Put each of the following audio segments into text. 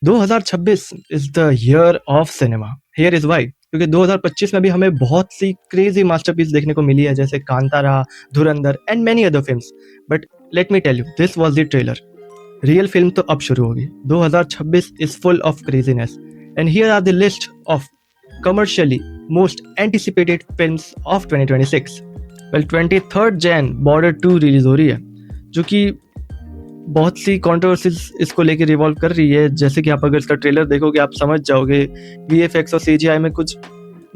2026 is the year of cinema. Here is why, क्योंकि 2025 में भी हमें बहुत सी क्रेजी मास्टरपीस देखने को मिली है, जैसे Kantara, Dhurandhar and many other films. But let me tell you, this was the trailer. Real film तो अब शुरू होगी। 2026 is full of craziness and here are the list of commercially most anticipated films of 2026. Well, 23rd Jan Border 2 release हो रही है, जो कि बहुत सी कंट्रोवर्सीज इसको लेके रिवॉल्व कर रही है। जैसे कि आप अगर इसका ट्रेलर देखोगे आप समझ जाओगे VFX और CGI में कुछ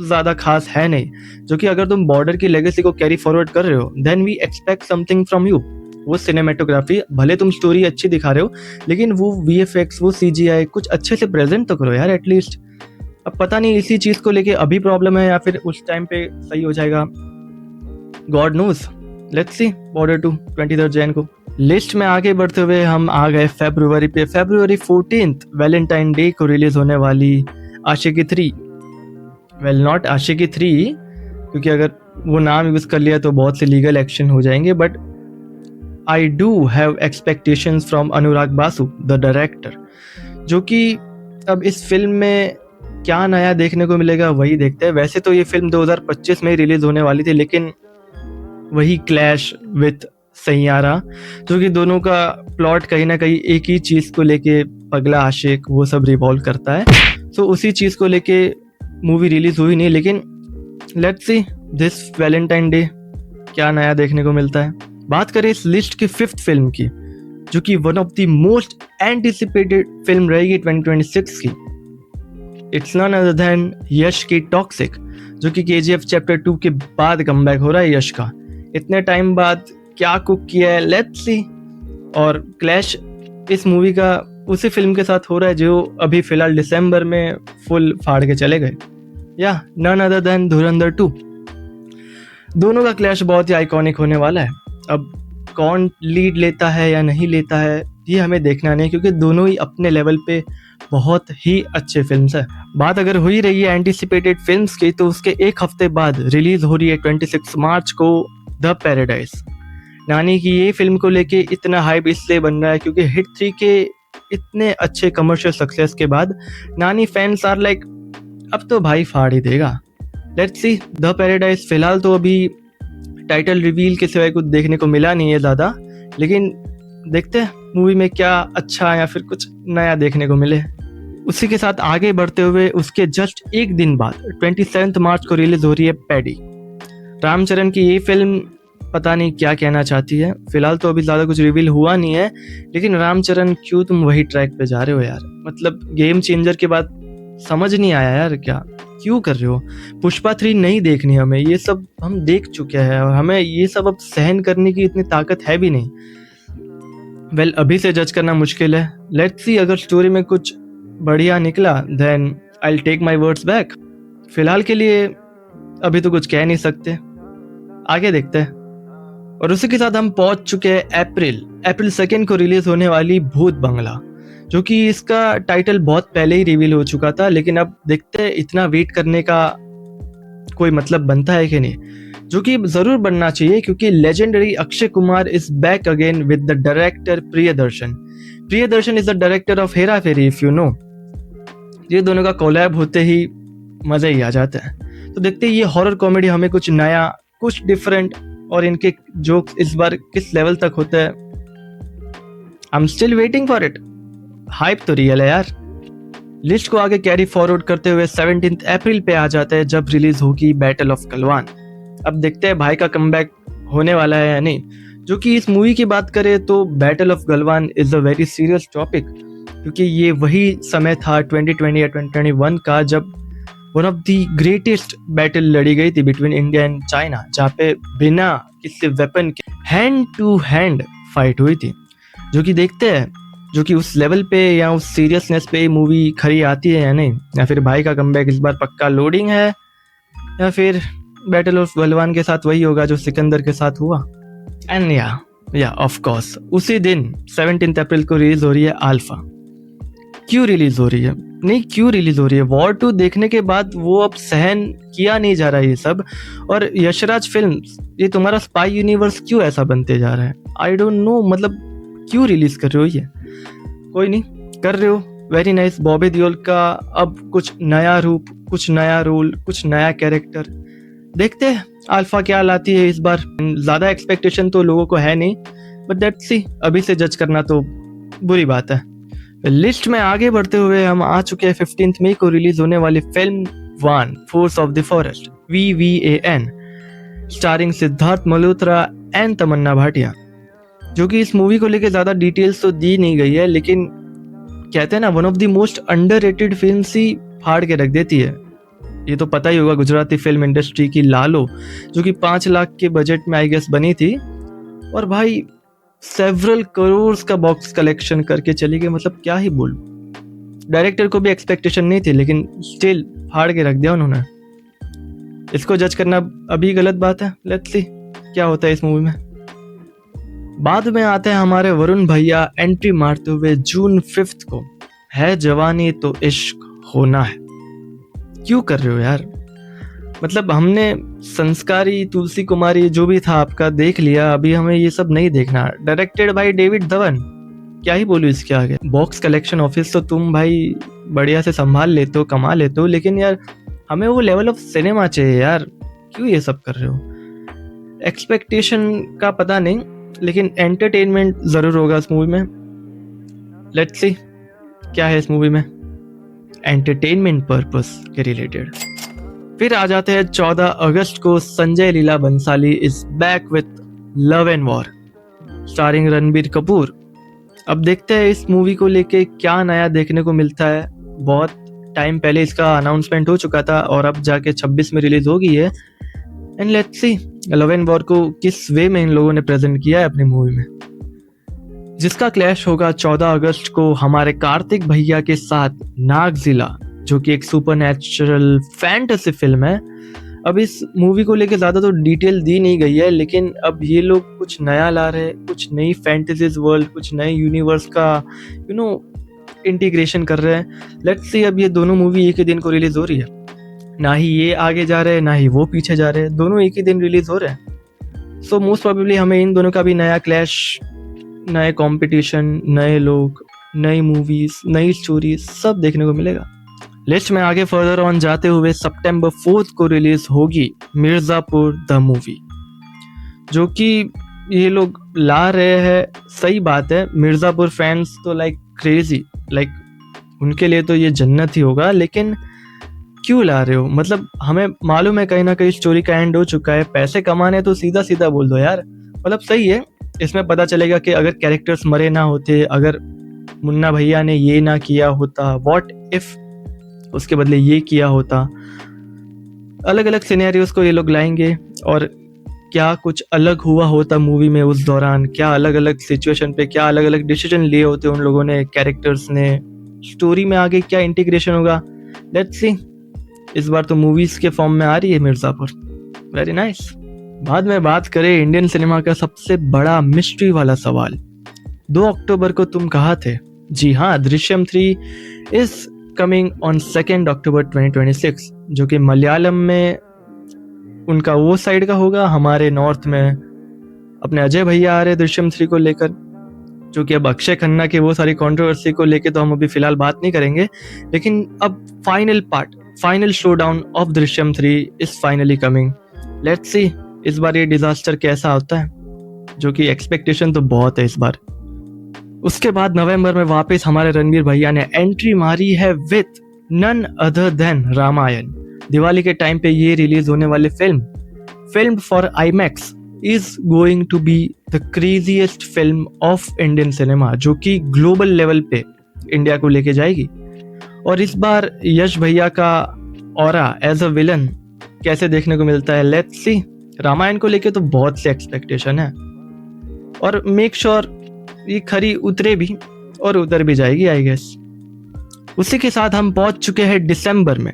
ज़्यादा खास है नहीं, जो कि अगर तुम बॉर्डर की लेगेसी को कैरी फॉरवर्ड कर रहे हो then we expect something from you. वो सिनेमेटोग्राफी, भले तुम स्टोरी अच्छी दिखा रहे हो लेकिन वो VFX वो CGI कुछ अच्छे से प्रेजेंट तो करो यार एटलीस्ट। अब पता नहीं इसी चीज़ को लेके अभी प्रॉब्लम है या फिर उस टाइम पे सही हो जाएगा, God knows. Let's see Border 2 23 Jan को। लिस्ट में आगे बढ़ते हुए हम आ गए फरवरी पे। फरवरी 14 वैलेंटाइन डे को रिलीज होने वाली आशिकी 3। वेल नॉट आशिकी 3, क्योंकि अगर वो नाम यूज कर लिया तो बहुत से लीगल एक्शन हो जाएंगे, but I do have expectations from Anurag Basu the director, जो कि अब इस फिल्म में क्या नया देखने को मिलेगा वही देखते हैं। वैसे तो ये फिल्म 2025 में ही रिलीज होने वाली थी, लेकिन वही क्लैश विथ सैयारा, जो कि दोनों का प्लॉट कहीं ना कहीं एक ही चीज़ को लेके, पगला आशिक, वो सब रिवॉल्व करता है। सो उसी चीज़ को लेके मूवी रिलीज हुई नहीं, लेकिन let's see this Valentine day क्या नया देखने को मिलता है। बात करें इस लिस्ट की 5th फिल्म की, जो कि one of the most anticipated film रहेगी 2026 की। इट्स नॉन अदर देन यश की टॉक्सिक, जो कि KGF चैप्टर 2 के बाद कमबैक हो रहा है यश का। इतने टाइम बाद क्या कुक किया है, लेट्स सी। और क्लैश इस मूवी का उसी फिल्म के साथ हो रहा है जो अभी फिलहाल दिसंबर में फुल फाड़ के चले गए, या नॉन अदर देन धुरंधर 2। दोनों का क्लैश बहुत ही आइकॉनिक होने वाला है। अब कौन लीड लेता है या नहीं लेता है ये हमें देखना नहीं, क्योंकि दोनों ही अपने लेवल पे बहुत ही अच्छे फिल्म्स है। बात अगर हो ही रही है एंटिसिपेटेड फिल्म्स की, तो उसके एक हफ्ते बाद रिलीज हो रही है 26 मार्च को द पैराडाइज। नानी की ये फिल्म को लेके इतना हाइप इसलिए बन रहा है क्योंकि हिट 3 के इतने अच्छे कमर्शियल सक्सेस के बाद नानी फैंस आर लाइक अब तो भाई फाड़ ही देगा। Let's see the paradise. फिलहाल तो अभी टाइटल रिवील के सिवाय कुछ देखने को मिला नहीं है ज़्यादा, लेकिन देखते हैं मूवी में क्या अच्छा या फिर कुछ नया देखने को मिले। उसी के साथ आगे बढ़ते हुए उसके जस्ट एक दिन बाद 27 मार्च को रिलीज हो रही है पैडी। रामचरण की ये फिल्म पता नहीं क्या कहना चाहती है। फिलहाल तो अभी ज़्यादा कुछ रिवील हुआ नहीं है, लेकिन रामचरण क्यों तुम वही ट्रैक पे जा रहे हो यार? मतलब गेम चेंजर के बाद समझ नहीं आया यार, क्या क्यों कर रहे हो? पुष्पा 3 नहीं देखनी हमें, ये सब हम देख चुके हैं और हमें ये सब अब सहन करने की इतनी ताकत है भी नहीं। वेल अभी से जज करना मुश्किल है। लेट्स सी, अगर स्टोरी में कुछ बढ़िया निकला then I will take my words back. फिलहाल के लिए अभी तो कुछ कह नहीं सकते, आगे देखते हैं। और उसी के साथ हम पहुंच चुके हैं अप्रैल 2 को रिलीज होने वाली भूत बंगला, जो कि इसका टाइटल बहुत पहले ही रिवील हो चुका था, लेकिन अब देखते हैं इतना वेट करने का कोई मतलब बनता है कि नहीं, जो कि जरूर बनना चाहिए क्योंकि legendary Akshay Kumar is back again with the director Priyadarshan. Priyadarshan is the director of Hera Pheri, if you know. ये दोनों का कोलैब होते ही मजा ही आ जाता है। तो देखते हैं ये हॉरर कॉमेडी हमें कुछ नया, कुछ डिफरेंट, और इनके जोक्स इस बार किस लेवल तक होते हैं। I am still waiting for it. Hype तो रियल है यार। लिस्ट को आगे कैरी फॉरवर्ड करते हुए 17 अप्रैल पे आ जाता है जब रिलीज होगी बैटल ऑफ गलवान। अब देखते हैं भाई का कमबैक होने वाला है या नहीं। जो कि इस मूवी की बात करें तो battle of Galwan is a very serious topic, क्योंकि ये वही समय था 2020 या 2021 का जब one of the greatest battle लड़ी गई थी बिटवीन इंडिया एंड चाइना, जहाँ पे बिना किसी वेपन के हैंड टू हैंड फाइट हुई थी। जो कि देखते हैं जो कि उस लेवल पे या उस सीरियसनेस पे मूवी खरी आती है या नहीं, या फिर भाई का कमबैक इस बार पक्का लोडिंग है, या फिर बैटल ऑफ गलवान के साथ वही होगा जो सिकंदर के साथ हुआ। एंड या ऑफ कोर्स उसी दिन 17 अप्रैल को रिलीज हो रही है अल्फा। क्यों रिलीज हो रही है? नहीं, क्यों रिलीज हो रही है? वॉर 2 देखने के बाद वो अब सहन किया नहीं जा रहा है ये सब। और यशराज फिल्म्स, ये तुम्हारा स्पाई यूनिवर्स क्यों ऐसा बनते जा रहा है? आई डोंट नो, मतलब क्यों रिलीज कर रहे हो ये? कोई नहीं, कर रहे हो वेरी नाइस। बॉबी देओल का अब कुछ नया रूप, कुछ नया रोल, कुछ नया कैरेक्टर। देखते हैं अल्फा क्या लाती है इस बार। ज्यादा एक्सपेक्टेशन तो लोगों को है नहीं, बट लेट्स सी। अभी से जज करना तो बुरी बात है। लिस्ट में आगे बढ़ते हुए हम आ चुके हैं 15 मई को रिलीज होने वाली film Vvan force of the forest, VVAN, starring Sidharth Malhotra and Tamannaah Bhatia. जो कि इस मूवी को लेके ज्यादा डिटेल्स तो दी नहीं गई है, लेकिन कहते हैं ना, one of the most underrated film ही फाड़ के रख देती है। ये तो पता ही होगा, गुजराती फिल्म इंडस्ट्री की लालो, जो कि 5 लाख के बजट में आई गेस बनी थी, और भाई सेवरल करोड़ का बॉक्स कलेक्शन करके चली गई। मतलब क्या ही बोलूं। डायरेक्टर को भी एक्सपेक्टेशन नहीं थी, लेकिन स्टिल फाड़ के रख दिया उन्होंने। इसको जज करना अभी गलत बात है। लेट्स सी क्या होता है इस मूवी में। बाद में आते हैं हमारे वरुण भैया, एंट्री मारते हुए जून 5 को। है जवानी तो इश्क होना है। क्यों कर रहे हो यार? मतलब हमने संस्कारी, तुलसी कुमारी, जो भी था आपका देख लिया, अभी हमें ये सब नहीं देखना। डायरेक्टेड बाय डेविड धवन, क्या ही बोलूं इसके आगे। बॉक्स कलेक्शन ऑफिस तो तुम भाई बढ़िया से संभाल लेते हो, कमा लेते हो, लेकिन यार हमें वो लेवल ऑफ सिनेमा चाहिए यार। क्यों ये सब कर रहे हो? एक्सपेक्टेशन का पता नहीं, लेकिन एंटरटेनमेंट जरूर होगा इस मूवी में। लेट्स सी क्या है इस मूवी में एंटरटेनमेंट पर्पस के रिलेटेड। फिर आ जाते हैं 14 अगस्त को। Sanjay Leela Bhansali is back with Love and War, starring Ranbir Kapoor. अब देखते हैं इस मूवी को लेके क्या नया देखने को मिलता है। बहुत टाइम पहले इसका अनाउंसमेंट हो चुका था, और अब जाके 26 में रिलीज हो गई है। And let's see love and war को किस वे में इन लोगों ने प्रेजेंट किया है अपनी मूवी में, जिसका क्लैश होगा 14 अगस्त को हमारे कार्तिक भैया के साथ नागजिला, जो कि एक सुपरनैचुरल फैंटेसी फिल्म है। अब इस मूवी को लेके ज्यादा तो डिटेल दी नहीं गई है, लेकिन अब ये लोग कुछ नया ला रहे हैं, कुछ नई फैंटेसीज वर्ल्ड, कुछ नए यूनिवर्स का इंटीग्रेशन कर रहे हैं। लेट्स सी अब ये दोनों मूवी एक ही दिन को रिलीज हो रही है। ना ही ये आगे जा रहे हैं, ना ही वो पीछे जा रहे हैं, दोनों एक ही दिन रिलीज हो रहे हैं। सो मोस्ट प्रोबेबली हमें इन दोनों का भी नया क्लैश, नए कंपटीशन, नए लोग, नई मूवीज, नई स्टोरीज सब देखने को मिलेगा। लिस्ट में आगे फर्दर ऑन जाते हुए सितंबर 4 को रिलीज होगी मिर्जापुर द मूवी, जो कि ये लोग ला रहे हैं। सही बात है, मिर्जापुर फैंस तो लाइक क्रेजी, लाइक उनके लिए तो ये जन्नत ही होगा। लेकिन क्यों ला रहे हो? मतलब हमें मालूम है कहीं ना कहीं स्टोरी का एंड हो चुका है, पैसे कमाने तो सीधा सीधा बोल दो यार। मतलब सही है, इसमें पता चलेगा कि अगर कैरेक्टर्स मरे ना होते, अगर मुन्ना भैया ने ये ना किया होता, व्हाट इफ उसके बदले ये किया होता। अलग अलग सिनेरियोस को ये लोग लाएंगे, और क्या कुछ अलग हुआ होता मूवी में उस दौरान, क्या अलग अलग सिचुएशन पे क्या अलग अलग डिसीजन लिए होते उन लोगों ने, कैरेक्टर्स ने, स्टोरी में आगे क्या इंटीग्रेशन होगा। Let's see. इस बार तो मूवीज के फॉर्म में आ रही है मिर्जापुर। Very nice. बाद में बात करें इंडियन सिनेमा का सबसे बड़ा मिस्ट्री वाला सवाल, 2 अक्टूबर को तुम कहाँ थे? जी हाँ, दृश्यम 3 इज कमिंग ऑन 2 अक्टूबर 2026, जो कि मलयालम में उनका वो साइड का होगा। हमारे नॉर्थ में अपने अजय भैया आ रहे दृश्यम 3 को लेकर, जो कि अब अक्षय खन्ना के वो सारी कंट्रोवर्सी को लेकर तो हम अभी फिलहाल बात नहीं करेंगे। लेकिन अब final part, final showdown of Drishyam 3 is finally coming. Let's see इस बार ये डिजास्टर कैसा होता है, जो कि एक्सपेक्टेशन तो बहुत है इस बार। उसके बाद नवंबर में वापस हमारे रणबीर भैया ने एंट्री मारी है with none other than Ramayan. Diwali के टाइम पे ये रिलीज होने वाली film for IMAX is going to be the craziest film of Indian cinema, जो कि ग्लोबल लेवल पे इंडिया को लेके जाएगी। और इस बार यश भैया का ऑरा एज अ विलन कैसे देखने को मिलता है, लेट्स सी। रामायण को लेके तो बहुत से एक्सपेक्टेशन है, और मेक श्योर ये खरी उतरे भी और उतर भी जाएगी आई गेस। उसी के साथ हम पहुंच चुके हैं दिसंबर में।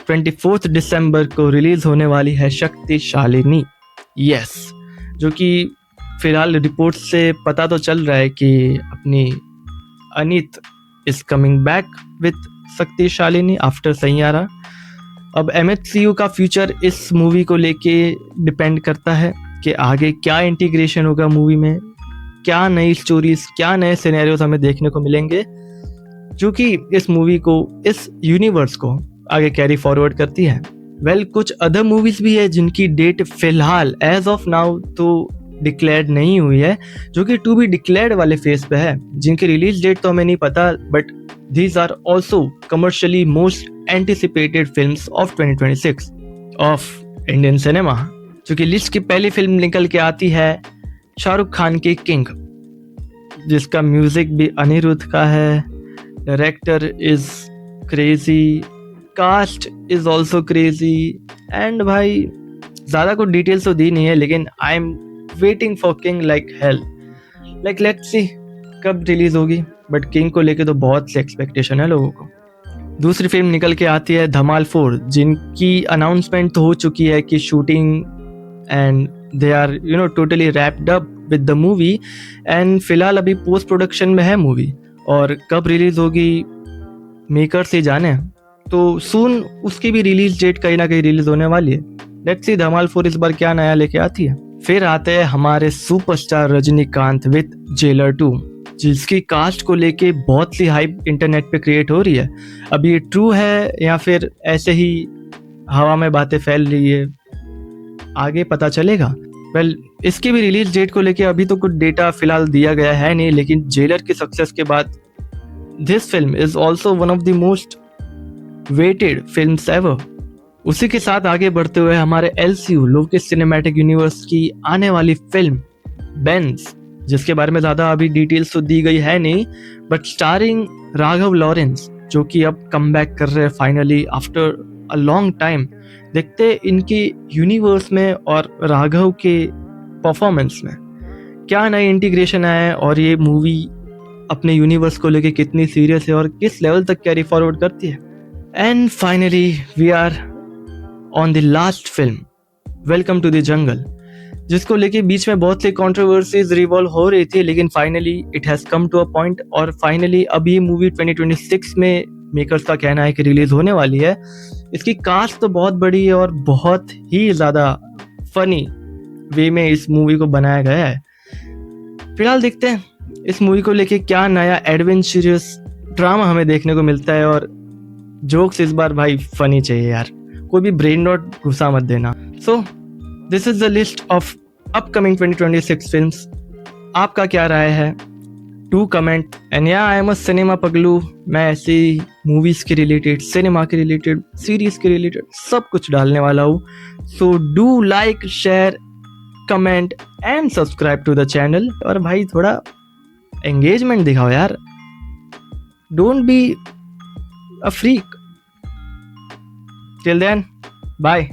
24 दिसंबर को रिलीज होने वाली है शक्तिशालिनी, यस, जो कि फिलहाल रिपोर्ट से पता तो चल रहा है कि अपनी Aneet is coming back with Shakti Shalini after Saiyaara. अब MHCU का फ्यूचर इस मूवी को लेके डिपेंड करता है कि आगे क्या इंटीग्रेशन होगा मूवी में, क्या नई स्टोरीज, क्या नए सिनेरियोज हमें देखने को मिलेंगे। जो कि इस मूवी को, इस यूनिवर्स को आगे कैरी फॉरवर्ड करती है। वेल, कुछ अदर मूवीज भी है जिनकी डेट फिलहाल एज ऑफ नाउ तो डिक्लेयर्ड नहीं हुई है, जो कि टू बी डिक्लेयर्ड वाले फेज पे है, जिनकी रिलीज डेट तो हमें नहीं पता, but these are also commercially most anticipated films of 2026 of Indian cinema। जो कि लिस्ट की पहली फिल्म निकल के आती है शाहरुख खान की किंग, जिसका म्यूजिक भी अनिरुद्ध का है, director is crazy, cast is also crazy, and भाई ज़्यादा कुछ डिटेल्स तो दी नहीं है, लेकिन I am waiting for King like hell. Like let's see कब रिलीज होगी, बट किंग को लेके तो बहुत सी एक्सपेक्टेशन है लोगों को। दूसरी फिल्म निकल के आती है धमाल 4, जिनकी अनाउंसमेंट तो हो चुकी है कि shooting and they are totally wrapped up with the movie, and फिलहाल अभी पोस्ट प्रोडक्शन में है मूवी, और कब रिलीज होगी मेकर्स ही जाने, तो सून उसकी भी रिलीज डेट कहीं ना कहीं रिलीज होने वाली है। लेट्स सी धमाल 4 इस बार क्या नया लेके आती है। फिर आते हैं हमारे सुपरस्टार रजनीकांत विद जेलर 2, जिसकी कास्ट को लेके बहुत सी हाइप इंटरनेट पे क्रिएट हो रही है। अब ये ट्रू है या फिर ऐसे ही हवा में बातें फैल रही है, आगे पता चलेगा। वेल, इसकी भी रिलीज डेट को लेके अभी तो कुछ डेटा फिलहाल दिया गया है नहीं, लेकिन जेलर की सक्सेस के बाद this film is also one of the most waited films ever. उसी के साथ आगे बढ़ते हुए हमारे LCU लोकेश सिनेमैटिक यूनिवर्स की आने वाली फिल्म बेंस, जिसके बारे में ज़्यादा अभी डिटेल्स तो दी गई है नहीं, बट स्टारिंग राघव लॉरेंस, जो कि अब कम बैक कर रहे हैं finally after a long time. देखते इनकी यूनिवर्स में और राघव के परफॉर्मेंस में क्या नई इंटीग्रेशन है, और ये मूवी अपने यूनिवर्स को लेके कितनी सीरियस है और किस लेवल तक कैरी फॉरवर्ड करती है। And finally we are on the last film welcome to the jungle, जिसको लेके बीच में बहुत सी कंट्रोवर्सीज रिवॉल्व हो रही थी, लेकिन finally it has come to a point, और फाइनली अब ये मूवी 2026 में मेकर्स का कहना है कि रिलीज होने वाली है। इसकी कास्ट तो बहुत बड़ी है और बहुत ही ज़्यादा फनी वे में इस मूवी को बनाया गया है। फिलहाल देखते हैं इस मूवी को लेके क्या नया एडवेंचरस ड्रामा हमें देखने को मिलता है, और जोक्स इस बार भाई फनी चाहिए यार, कोई भी ब्रेन रॉट घुसा मत देना। So this is the list of upcoming 2026 films. आपका क्या राय है? To comment. एंड या आई एम अ सिनेमा पगलू, मैं ऐसी मूवीज के रिलेटेड, सिनेमा के रिलेटेड, सीरीज के रिलेटेड सब कुछ डालने वाला हूँ। So do like, share, comment and subscribe to the channel. और भाई थोड़ा एंगेजमेंट दिखाओ यार, don't be a freak. Till then, bye.